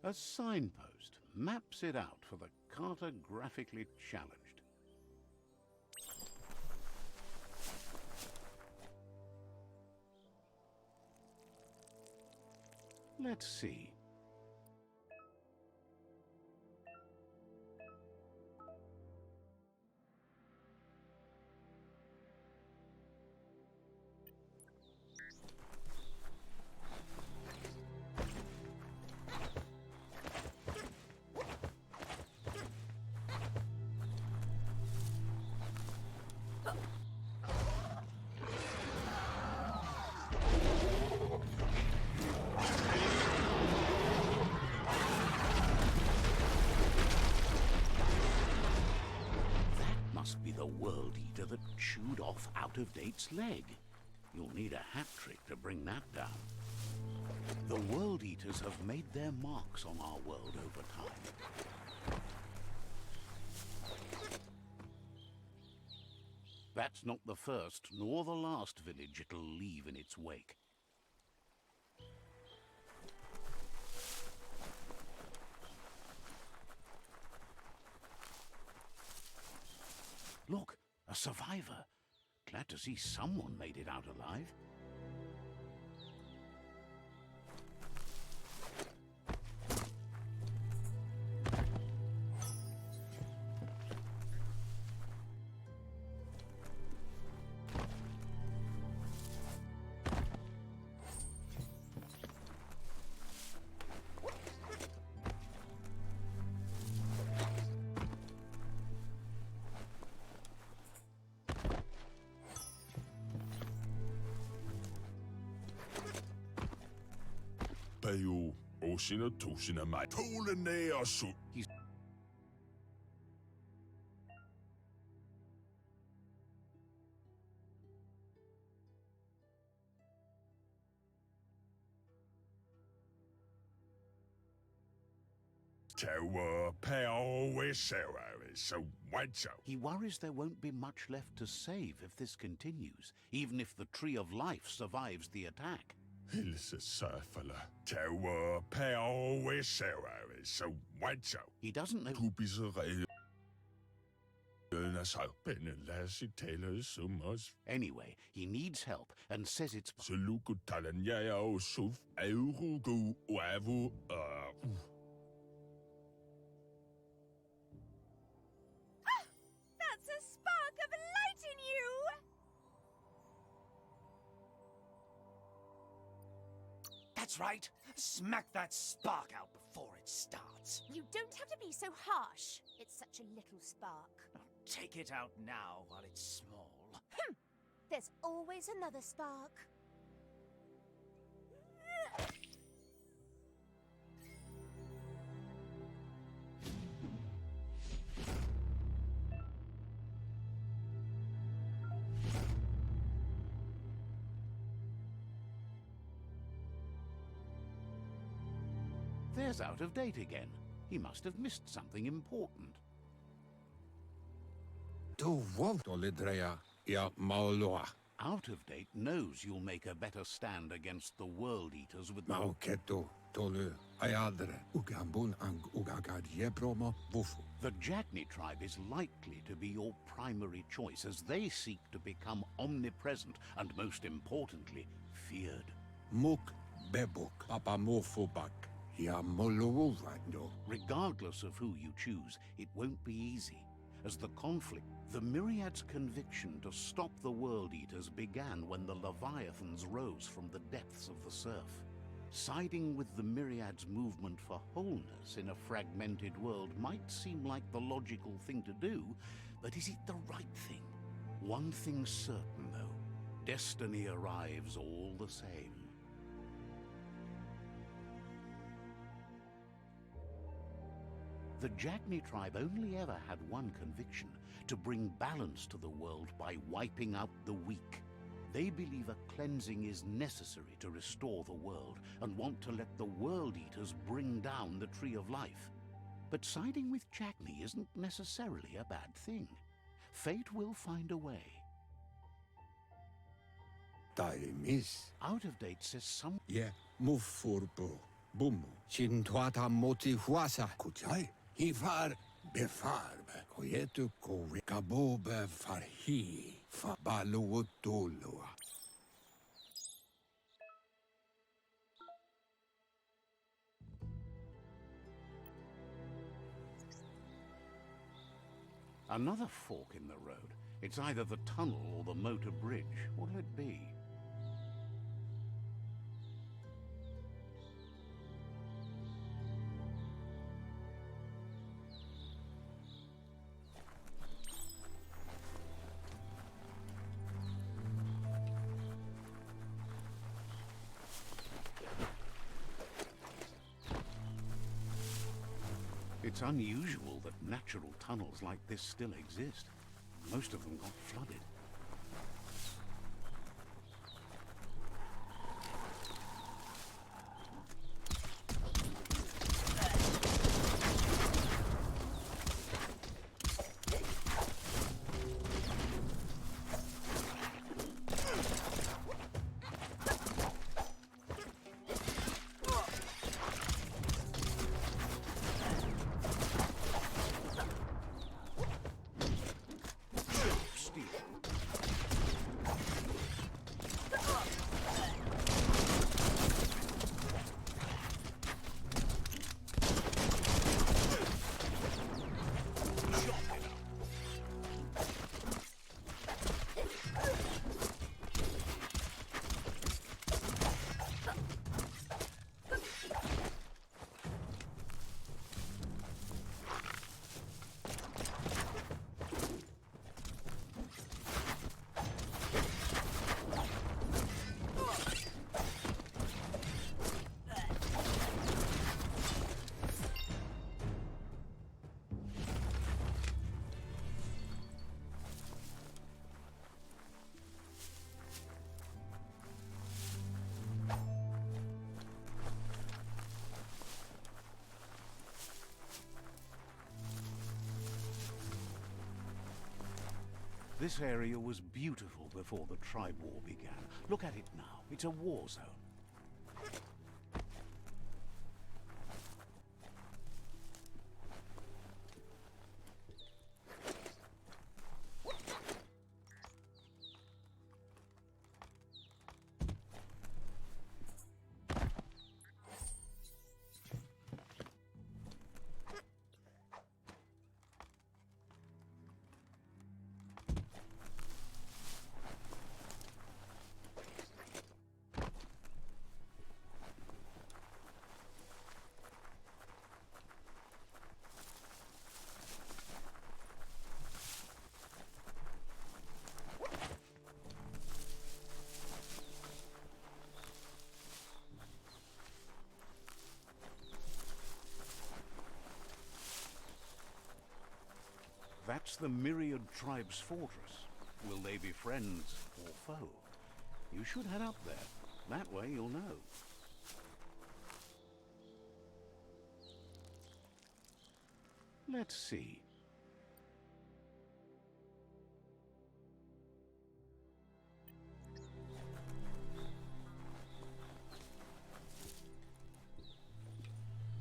A signpost maps it out for the cartographically challenged. Let's see. Must be the World Eater that chewed off Out-of-Date's leg. You'll need a hat trick to bring that down. The World Eaters have made their marks on our world over time. That's not the first nor the last village it'll leave in its wake. Look, a survivor. Glad to see someone made it out alive. Bayo, Ocean Toshina, my Tolanea Su. Tower, Pao, so white so. He worries there won't be much left to save if this continues, even if the Tree of Life survives the attack. Hilse Surfala, Tower, Pao, so white so. He doesn't know. To be so Anyway, he needs help and says it's... That's a spark of light in you! That's right. Smack that spark out before it starts. You don't have to be so harsh. It's such a little spark. Take it out now while it's small. There's always another spark. There's Out of Date again. He must have missed something important. Out of Date knows you'll make a better stand against the World Eaters with the Jagni tribe is likely to be your primary choice as they seek to become omnipresent and, most importantly, feared. Regardless of who you choose, it won't be easy. As the conflict, the Myriad's conviction to stop the World Eaters began when the Leviathans rose from the depths of the surf. Siding with the Myriad's movement for wholeness in a fragmented world might seem like the logical thing to do, but is it the right thing? One thing's certain, though. Destiny arrives all the same. The Jagni tribe only ever had one conviction: to bring balance to the world by wiping out the weak. They believe a cleansing is necessary to restore the world and want to let the World Eaters bring down the Tree of Life. But siding with Jagni isn't necessarily a bad thing. Fate will find a way. Out of Date says some... Yeah, move for bo. Bumu, Shintuata moti huasa. Kuchai, Hifar befarb, Koyetu kore kabobe farhi, fa baluotulua. Another fork in the road. It's either the tunnel or the motor bridge. What'll it be? It's unusual that natural tunnels like this still exist. Most of them got flooded. This area was beautiful before the tribe war began. Look at it now. It's a war zone. That's the Myriad Tribe's fortress. Will they be friends or foe? You should head up there. That way you'll know. Let's see.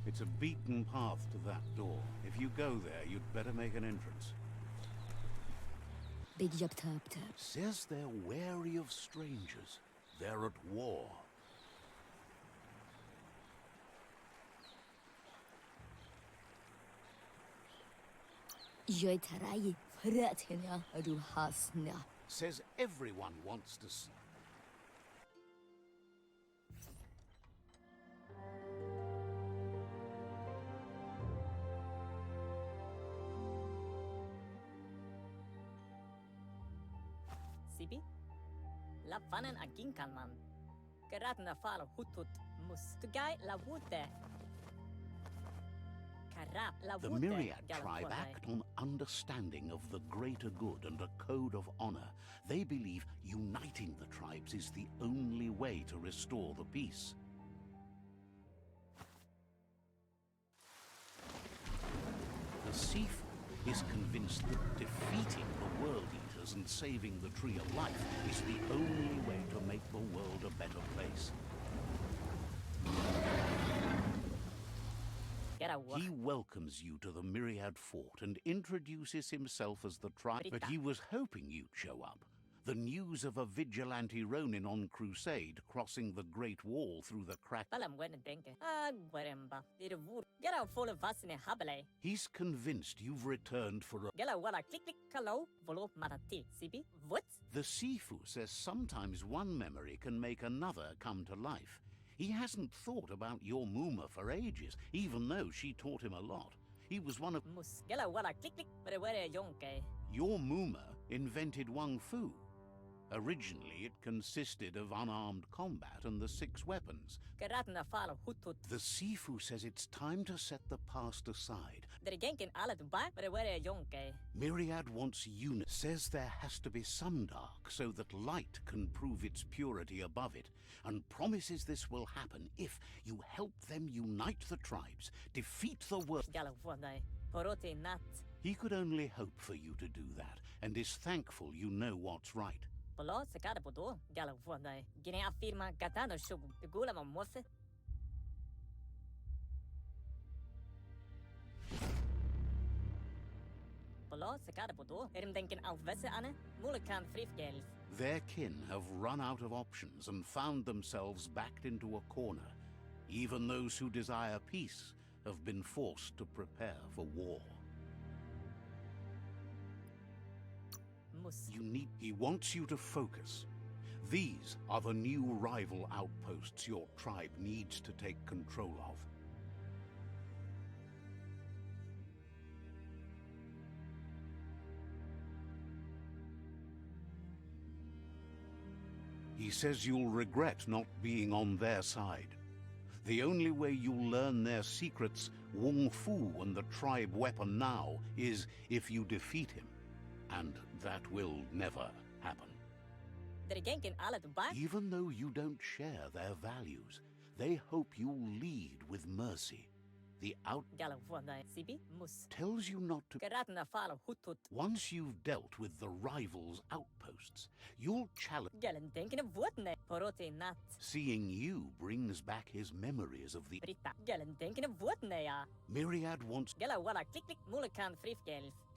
It's a beaten path to that door. If you go there, you'd better make an entrance. Big job tap tap. Says they're wary of strangers. They're at war. Joy tarai, fratina, adu hasna. Says everyone wants to see. Sibi? La fanen agin kalman. Gerat na fal hutut mustugai la wute. Karat la The wute. Myriad tribe act on understanding of the greater good and a code of honor. They believe uniting the tribes is the only way to restore the peace. The Sifu is convinced that defeating the World Eaters and saving the Tree of Life is the only way to make the world a better place. He welcomes you to the Myriad Fort and introduces himself as the tribe. But he was hoping you'd show up. The news of a vigilante Ronin on crusade crossing the Great Wall through the crack. He's convinced you've returned for a... The Sifu says sometimes one memory can make another come to life. He hasn't thought about your Muma for ages, even though she taught him a lot. He was one of... Your Muma invented Wang Fu. Originally, it consisted of unarmed combat and the 6 weapons. The Sifu says it's time to set the past aside. Myriad wants unity. Says there has to be some dark so that light can prove its purity above it, and promises this will happen if you help them unite the tribes, defeat the world. He could only hope for you to do that, and is thankful you know what's right. Their kin have run out of options and found themselves backed into a corner. Even those who desire peace have been forced to prepare for war. He wants you to focus. These are the new rival outposts your tribe needs to take control of. He says you'll regret not being on their side. The only way you'll learn their secrets, Wung Fu and the tribe weapon now, is if you defeat him. And that will never happen. Even though you don't share their values, they hope you'll lead with mercy. The tells you not to. Once you've dealt with the rivals' outposts, you'll challenge. Seeing you brings back his memories of the. Myriad wants.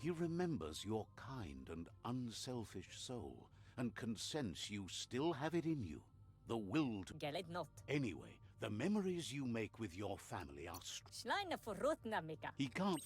He remembers your kind and unselfish soul, and can sense you still have it in you. The will to. Anyway, the memories you make with your family are He can't.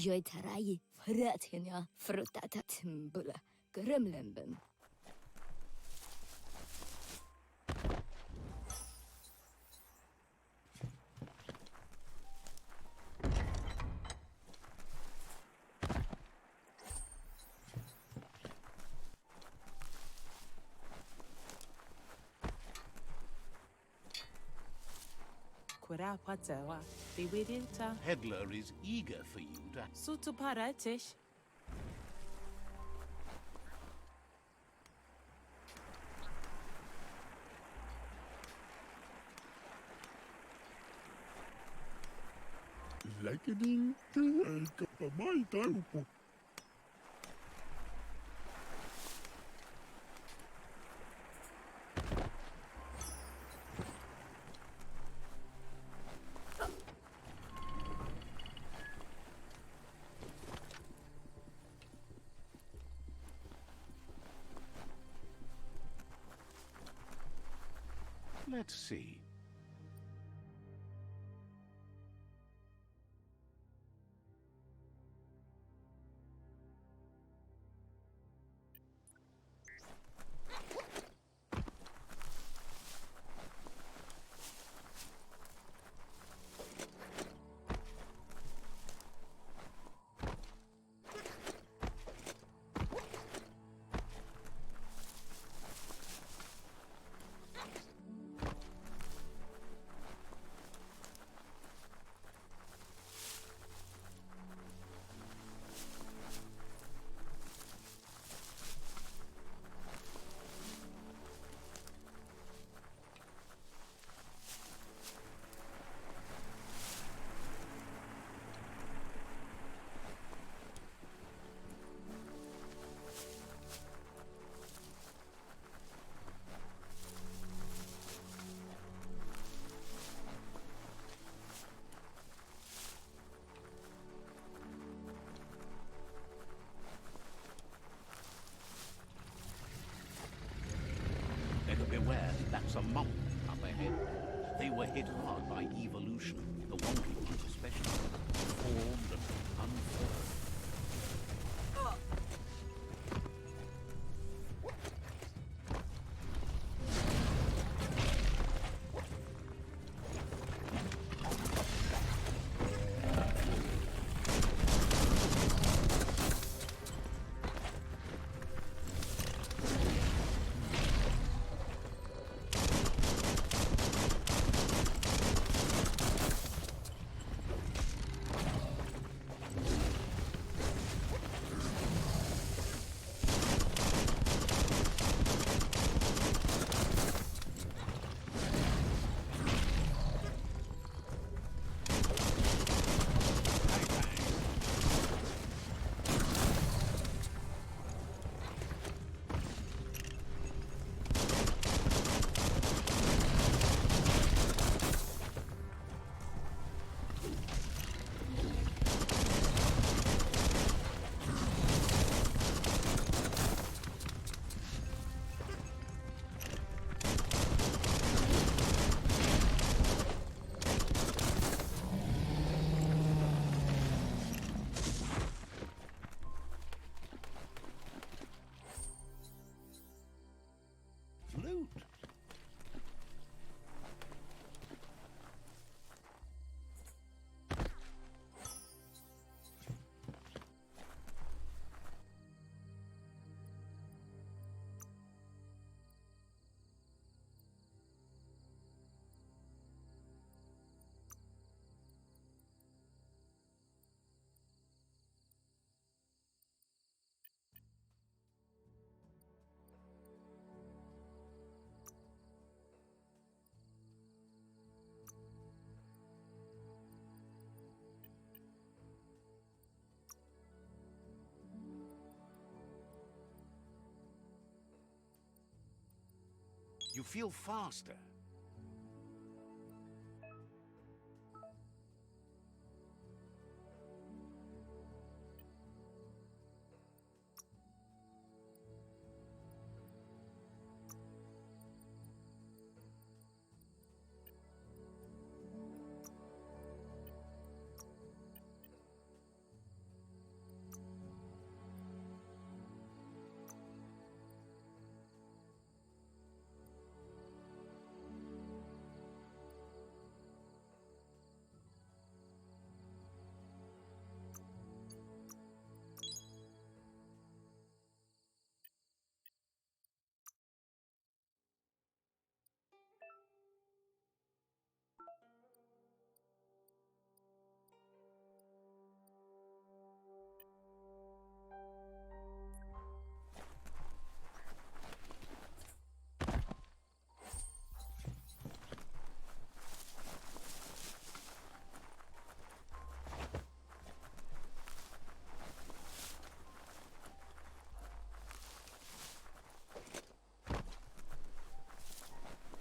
Joj taraji, fratinja, frutata timbula, gremlembem. Hedler is eager for you to... Lekkerding, ik heb mij taupo. Let's see. a monk up ahead. They were hit hard by evolution, the wonky ones especially, formed and unformed. Loot. You feel faster.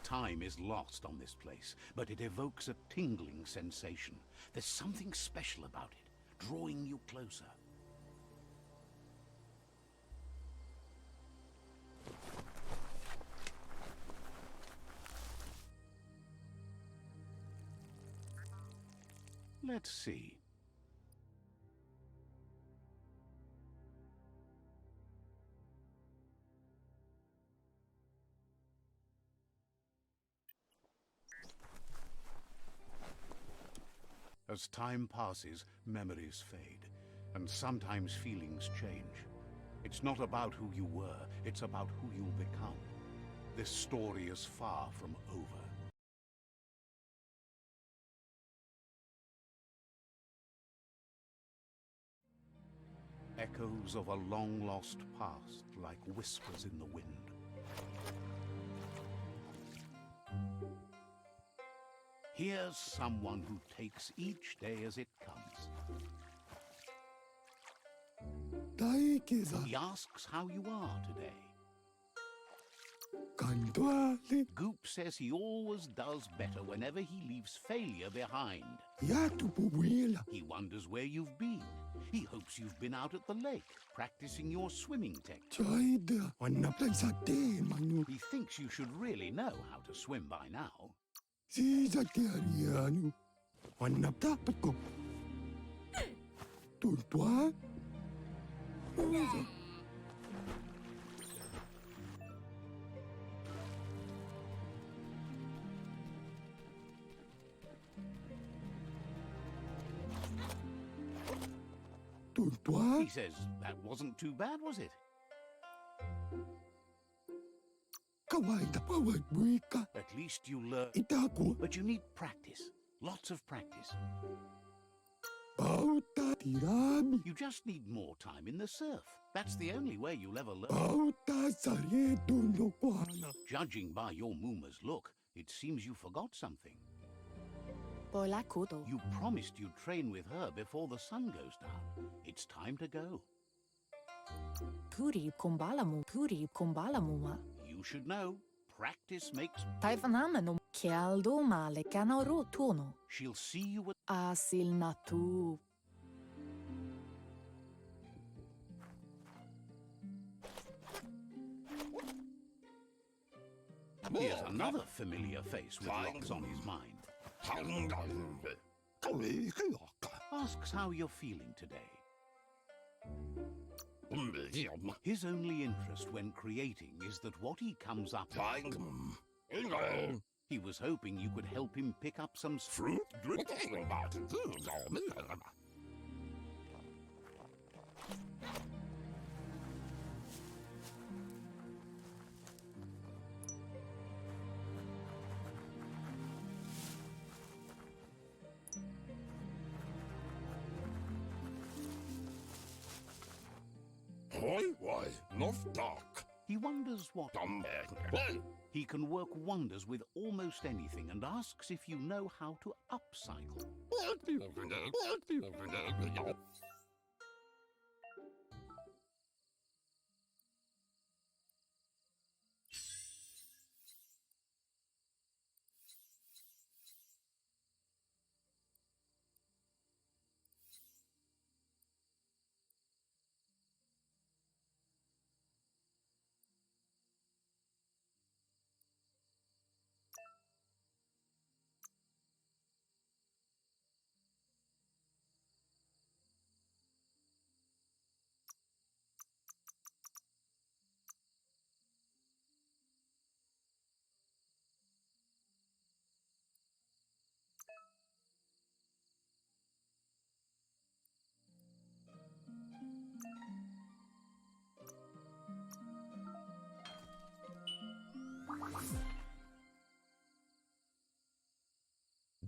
Time is lost on this place, but it evokes a tingling sensation. There's something special about it, drawing you closer. Let's see. As time passes, memories fade, and sometimes feelings change. It's not about who you were, it's about who you'll become. This story is far from over. Echoes of a long-lost past, like whispers in the wind. Here's someone who takes each day as it comes. He asks how you are today. Kantuali. Goop says he always does better whenever he leaves failure behind. Yatupuwila. He wonders where you've been. He hopes you've been out at the lake, practicing your swimming technique. Chaida. Wanapta sa te manu. He thinks you should really know how to swim by now. Si sa te arianu. Wanapta patko. Tuntua. Uza. Tuntua. He says that wasn't too bad, was it? Kawaida pawag buika. At least you learn. Itaku. But you need practice. Lots of practice. Bauta tirami. You just need more time in the surf. That's the only way you'll ever learn. Bauta sareto no kuana. Judging by your Mooma's look, it seems you forgot something. Bola kudo. You promised you'd train with her before the sun goes down. It's time to go. Puri kumbalamu. You should know. Practice makes... Taifanamano kialdo male canoro tono. She'll see you at... Asil natu. Here's another familiar face with lots on his mind. Asks how you're feeling today. His only interest when creating is that what he comes up with... He was hoping you could help him pick up some fruit. Why, not dark. He wonders what... He can work wonders with almost anything and asks if you know how to upcycle.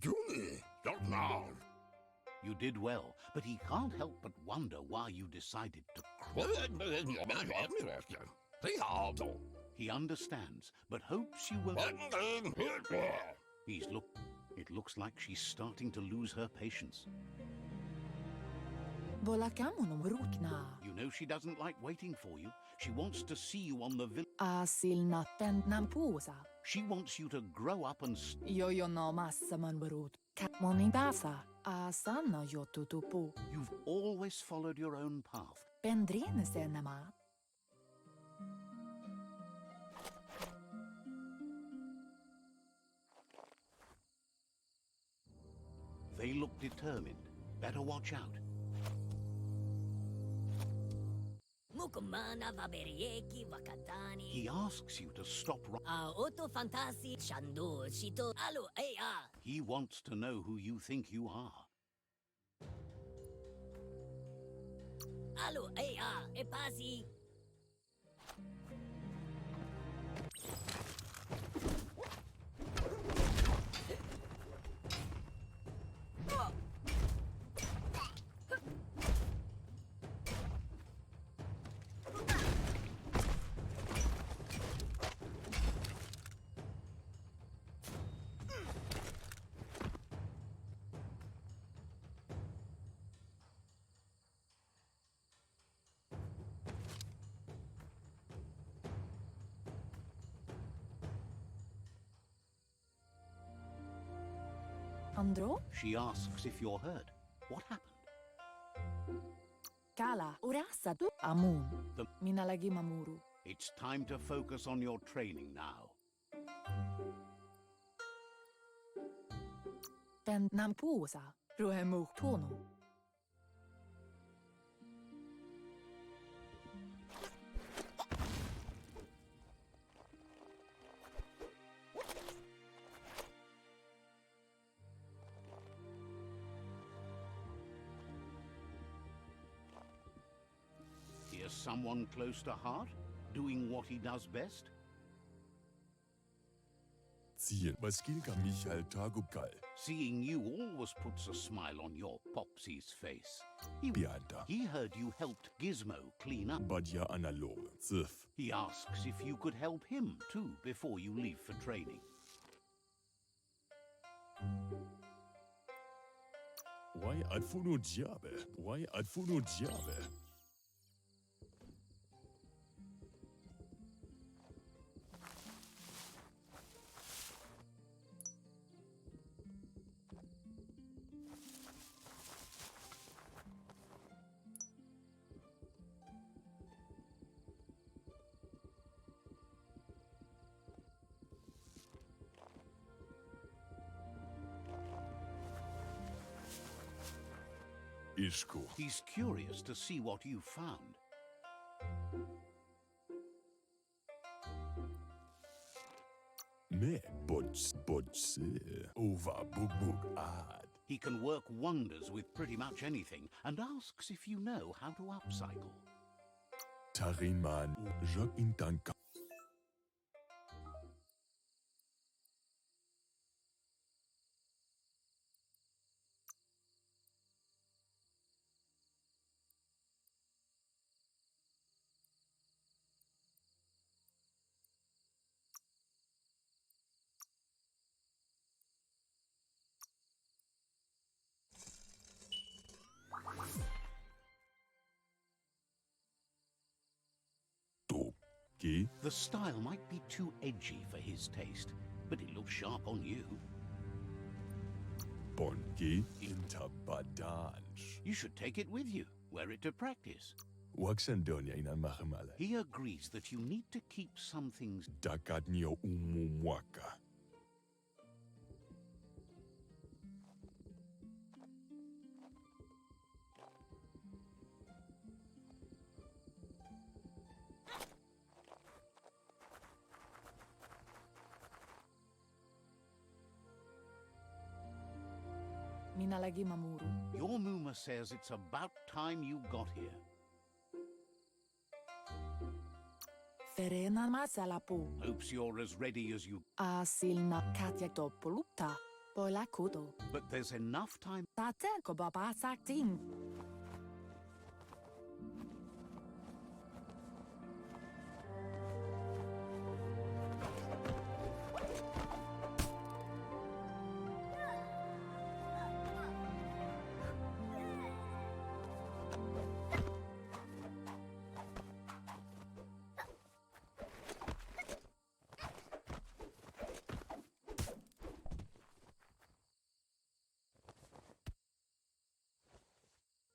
Junie, not now. You did well, but he can't help but wonder why you decided to cry. He understands, but hopes you won't... It looks like she's starting to lose her patience. You know she doesn't like waiting for you. She wants to see you on the village. She wants you to grow up and... You've always followed your own path. They look determined. Better watch out. He asks you to stop He wants to know who you think you are. Andro? She asks if you're hurt. What happened? Kala, urasa tu amun. The- Minä lagi mamuru. It's time to focus on your training now. Pen nampuusa. Ruhemu tuonu. Here's someone close to heart, doing what he does best. Ziel. Maskilka Michael Tagukal. Seeing you always puts a smile on your Popsy's face. Bianta. He heard you helped Gizmo clean up. Badja Analog. Zif. He asks if you could help him too before you leave for training. Why adfuno diabe? Why adfuno diabe? Ishko. He's curious to see what you found. Me bots over bug ad. He can work wonders with pretty much anything and asks if you know how to upcycle. Tariman jog intanka. The style might be too edgy for his taste, but it looks sharp on you. Bonki intabadanj. You should take it with you, wear it to practice. Waxandonia inan machamale. He agrees that you need to keep some things. Dakatnio umumwaka. Minä lagi mamuru. Your Muma says it's about time you got here. Ferena masalapu. Hopes you're as ready as you. Asilna katja toppulutta. Poila kudo. But there's enough time. Taten ko baba sakting.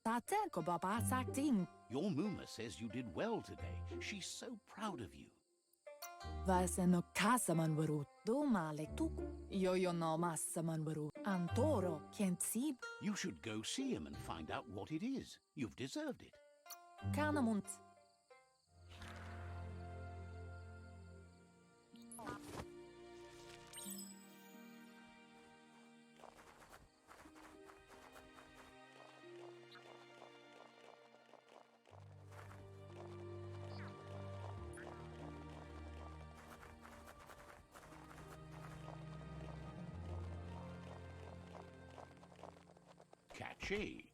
Taten ko baba sakting. Your Muma says you did well today. She's so proud of you. Vaiseno kasaman varu. Domale tuk. Yo no massaman varu. Antoro kentsib. You should go see him and find out what it is. You've deserved it. Kanamunt. Catchy.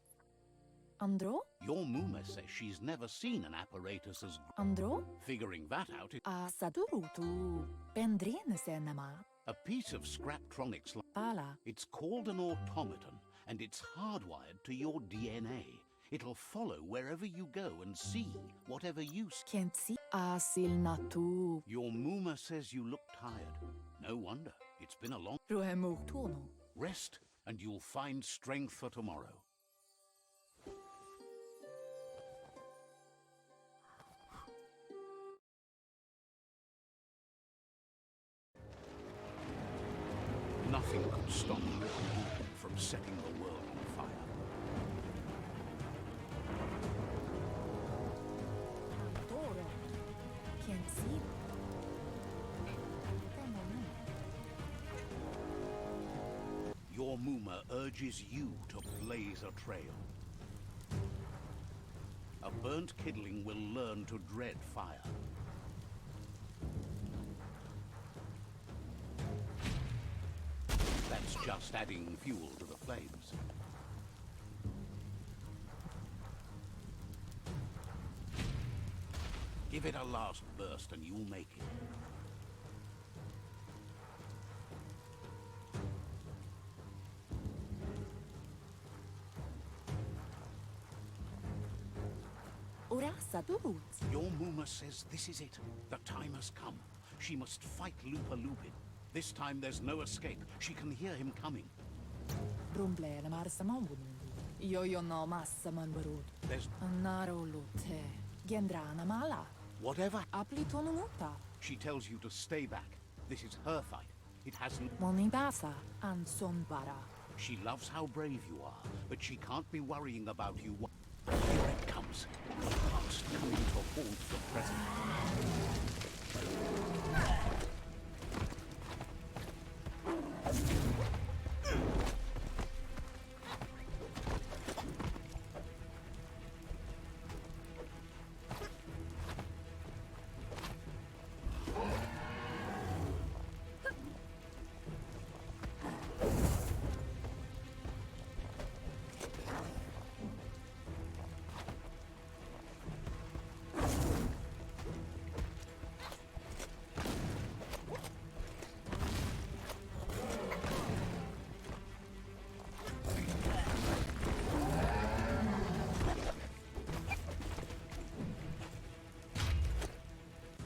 Andro? Your Muma says she's never seen an apparatus as... Andro? Figuring that out, Sadurutu. Pendrine senema. a piece of Scraptronics... Pala. It's called an automaton, and it's hardwired to your DNA. It'll follow wherever you go and see whatever you... Kensi. Asilnatu. Your Muma says you look tired. No wonder. It's been a long... Ruhemu tuno. Rest and you'll find strength for tomorrow. Nothing could stop Mutants from setting the world on fire. Toro. Can't see. Your Muma urges you to blaze a trail. A burnt kidling will learn to dread fire. That's just adding fuel to the flames. Give it a last burst and you'll make it. Urasa tuut. Your Muma says this is it. The time has come. She must fight Lupa Lupin. This time there's no escape. She can hear him coming. Rumblele marsaman wundi. Yo no massaman barud. There's Naro lute. Gendrana mala. whatever. Apli tonumuta. She tells you to stay back. This is her fight. It hasn't. Moni basa an sonbara. She loves how brave you are, but she can't be worrying about you. Here it comes. The past coming to haunt the present.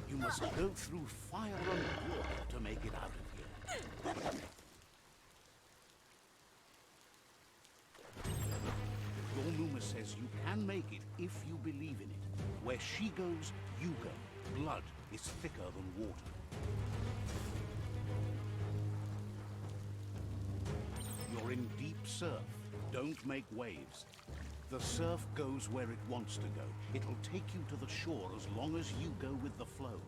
You must go through fire and water to make it out of here. Your Muma says you can make it if you believe in it. Where she goes, you go. Blood is thicker than water. You're in deep surf. Don't make waves. The surf goes where it wants to go. It'll take you to the shore as long as you go with the flow.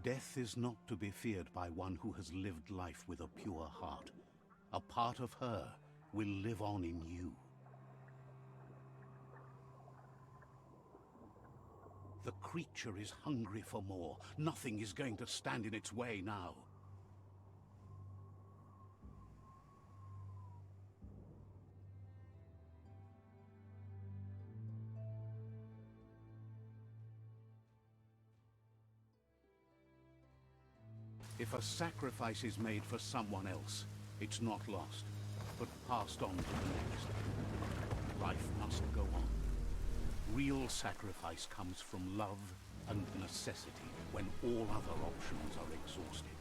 Death is not to be feared by one who has lived life with a pure heart. A part of her will live on in you. The creature is hungry for more. Nothing is going to stand in its way now. If a sacrifice is made for someone else, it's not lost, but passed on to the next. Life must go on. Real sacrifice comes from love and necessity when all other options are exhausted.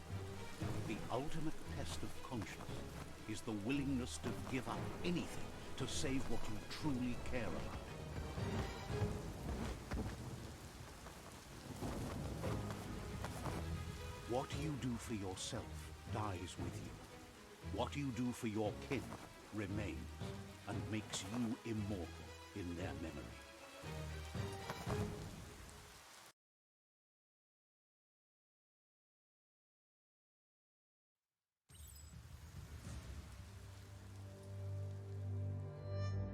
The ultimate test of conscience is the willingness to give up anything to save what you truly care about. What you do for yourself dies with you. What you do for your kin remains and makes you immortal in their memory.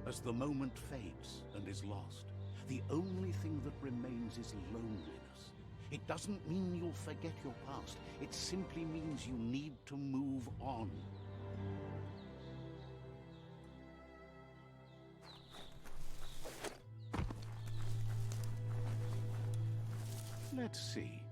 As the moment fades and is lost, the only thing that remains is loneliness. It doesn't mean you'll forget your past. It simply means you need to move on. Let's see.